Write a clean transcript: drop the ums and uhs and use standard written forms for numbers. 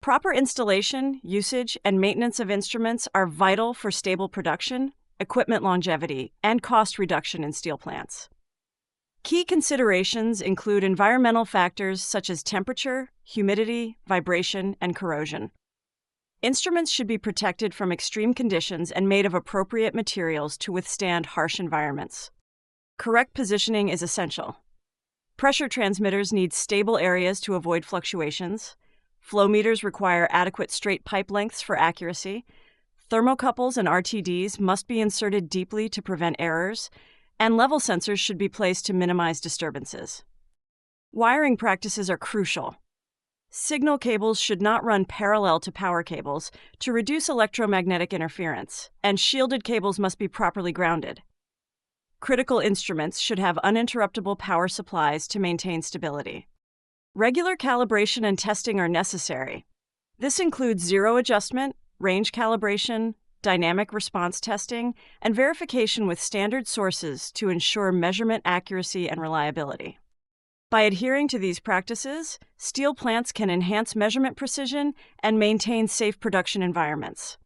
Proper installation, usage, and maintenance of instruments are vital for stable production, equipment longevity, and cost reduction in steel plants. Key considerations include environmental factors such as temperature, humidity, vibration, and corrosion. Instruments should be protected from extreme conditions and made of appropriate materials to withstand harsh environments. Correct positioning is essential. Pressure transmitters need stable areas to avoid fluctuations. Flow meters require adequate straight pipe lengths for accuracy. Thermocouples and RTDs must be inserted deeply to prevent errors, and level sensors should be placed to minimize disturbances. Wiring practices are crucial. Signal cables should not run parallel to power cables to reduce electromagnetic interference, and shielded cables must be properly grounded. Critical instruments should have uninterruptible power supplies to maintain stability. Regular calibration and testing are necessary. This includes zero adjustment, range calibration, dynamic response testing, and verification with standard sources to ensure measurement accuracy and reliability. By adhering to these practices, steel plants can enhance measurement precision and maintain safe production environments.